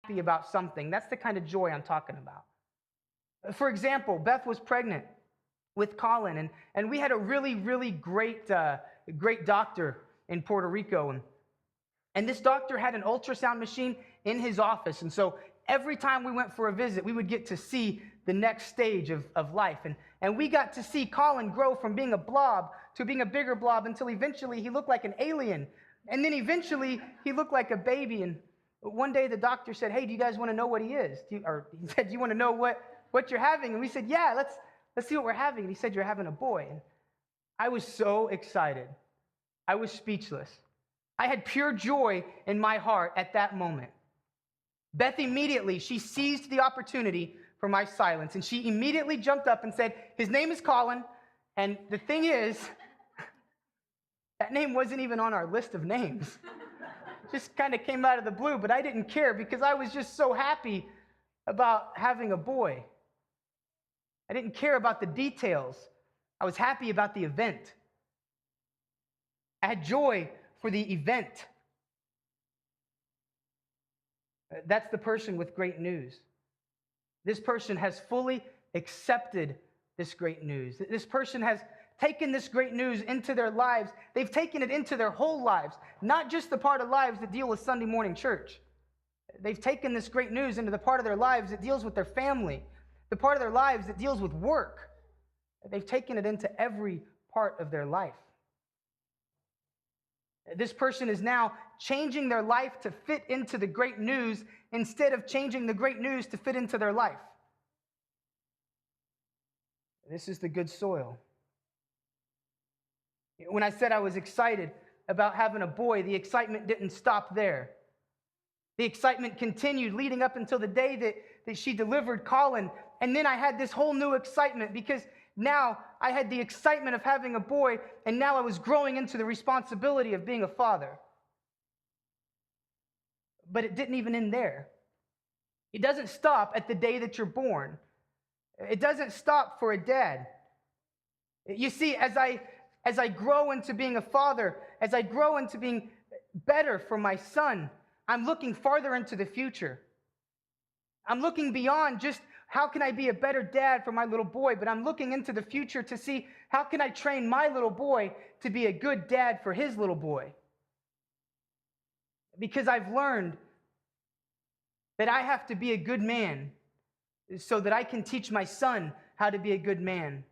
happy about something. That's the kind of joy I'm talking about. For example, Beth was pregnant with Colin, and we had a really, really great doctor in Puerto Rico. And this doctor had an ultrasound machine in his office. And so every time we went for a visit, we would get to see the next stage of life. And we got to see Colin grow from being a blob to being a bigger blob until eventually he looked like an alien. And then eventually he looked like a baby. And one day the doctor said, hey, do you guys want to know what he is? Or he said, do you want to know what you're having? And we said, yeah, let's see what we're having. And he said, you're having a boy. And I was so excited. I was speechless. I had pure joy in my heart at that moment. Beth immediately, she seized the opportunity for my silence, and she immediately jumped up and said, his name is Colin, and the thing is, that name wasn't even on our list of names. Just kind of came out of the blue, but I didn't care because I was just so happy about having a boy. I didn't care about the details. I was happy about the event. I had joy for the event. That's the person with great news. This person has fully accepted this great news. This person has taken this great news into their lives. They've taken it into their whole lives, not just the part of lives that deal with Sunday morning church. They've taken this great news into the part of their lives that deals with their family, the part of their lives that deals with work. They've taken it into every part of their life. This person is now changing their life to fit into the great news instead of changing the great news to fit into their life. This is the good soil. When I said I was excited about having a boy, the excitement didn't stop there. The excitement continued leading up until the day that she delivered Colin. And then I had this whole new excitement because now I had the excitement of having a boy, and now I was growing into the responsibility of being a father. But it didn't even end there. It doesn't stop at the day that you're born. It doesn't stop for a dad. You see, as I grow into being a father, as I grow into being better for my son, I'm looking farther into the future. I'm looking beyond just how can I be a better dad for my little boy, but I'm looking into the future to see how can I train my little boy to be a good dad for his little boy. Because I've learned that I have to be a good man so that I can teach my son how to be a good man,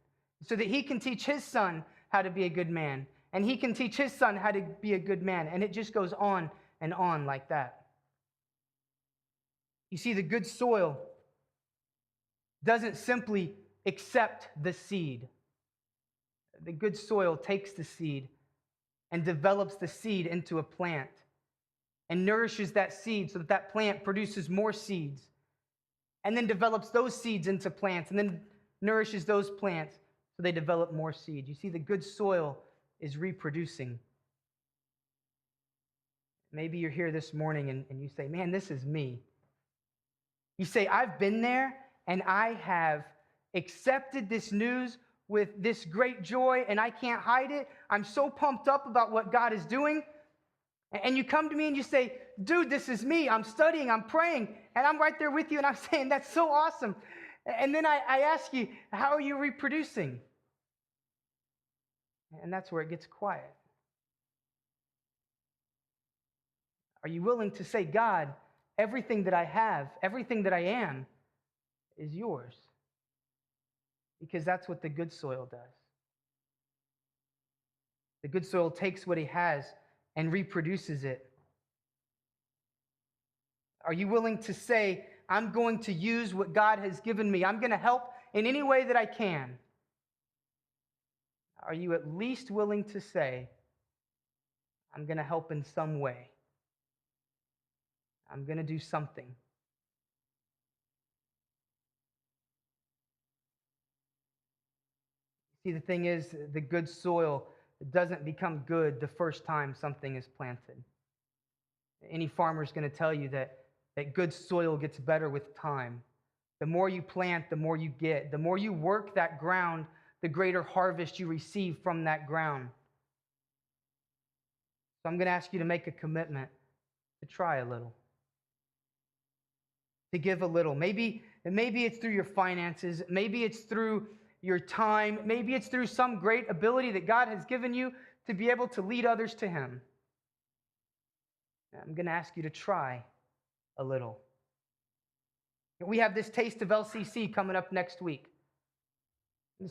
so that he can teach his son how to be a good man, and he can teach his son how to be a good man, and it just goes on and on like that. You see, the good soil doesn't simply accept the seed. The good soil takes the seed and develops the seed into a plant and nourishes that seed so that that plant produces more seeds, and then develops those seeds into plants, and then nourishes those plants so they develop more seed. You see, the good soil is reproducing. Maybe you're here this morning and you say, man, this is me. You say, I've been there and I have accepted this news with this great joy and I can't hide it. I'm so pumped up about what God is doing. And you come to me and you say, dude, this is me. I'm studying, I'm praying, and I'm right there with you and I'm saying, that's so awesome. And then I ask you, how are you reproducing? And that's where it gets quiet. Are you willing to say, God, everything that I have, everything that I am is yours? Because that's what the good soil does. The good soil takes what he has and reproduces it. Are you willing to say, I'm going to use what God has given me. I'm going to help in any way that I can? Are you at least willing to say, I'm going to help in some way? I'm going to do something. See, the thing is, the good soil doesn't become good the first time something is planted. Any farmer is going to tell you that good soil gets better with time. The more you plant, the more you get. The more you work that ground, the greater harvest you receive from that ground. So I'm going to ask you to make a commitment to try a little. to give a little. Maybe it's through your finances. Maybe it's through your time. Maybe it's through some great ability that God has given you to be able to lead others to Him. I'm going to ask you to try a little. We have this Taste of LCC coming up next week.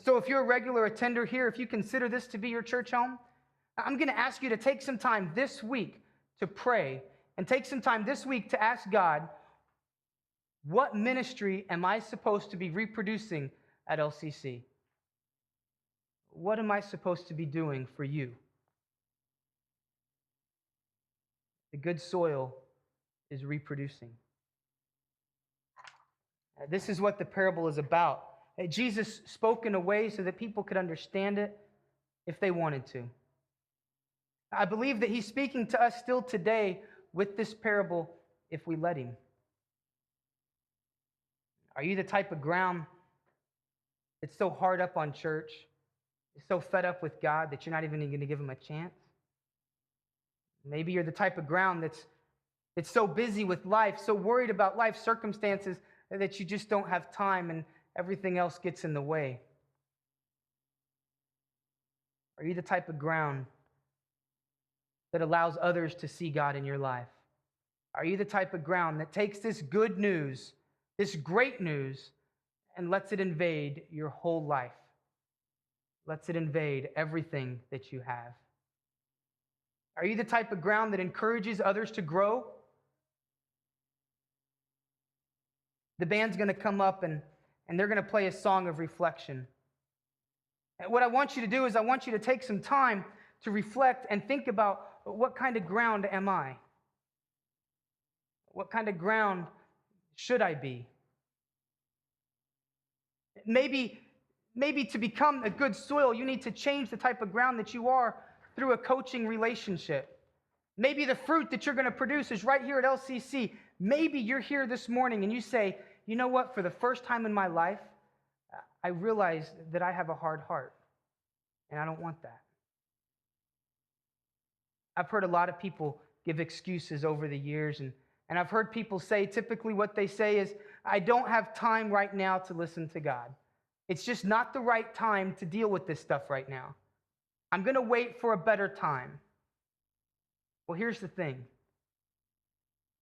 So if you're a regular attender here, if you consider this to be your church home, I'm going to ask you to take some time this week to pray and take some time this week to ask God, what ministry am I supposed to be reproducing at LCC? What am I supposed to be doing for you? The good soil is reproducing. This is what the parable is about. Jesus spoke in a way so that people could understand it if they wanted to. I believe that He's speaking to us still today with this parable if we let Him. Are you the type of ground that's so hard up on church, so fed up with God that you're not even going to give Him a chance? Maybe you're the type of ground that's so busy with life, so worried about life circumstances that you just don't have time and everything else gets in the way. Are you the type of ground that allows others to see God in your life? Are you the type of ground that takes this good news, this great news, and lets it invade your whole life? Lets it invade everything that you have? Are you the type of ground that encourages others to grow? The band's going to come up and they're going to play a song of reflection. And what I want you to do is I want you to take some time to reflect and think about, what kind of ground am I? What kind of ground should I be? Maybe to become a good soil, you need to change the type of ground that you are through a coaching relationship. Maybe the fruit that you're going to produce is right here at LCC. Maybe you're here this morning and you say, you know what, for the first time in my life, I realize that I have a hard heart, and I don't want that. I've heard a lot of people give excuses over the years, and I've heard people say, typically what they say is, I don't have time right now to listen to God. It's just not the right time to deal with this stuff right now. I'm going to wait for a better time. Well, here's the thing.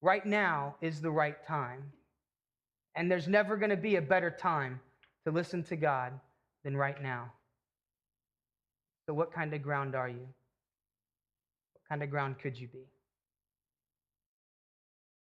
Right now is the right time. And there's never going to be a better time to listen to God than right now. So what kind of ground are you? What kind of ground could you be?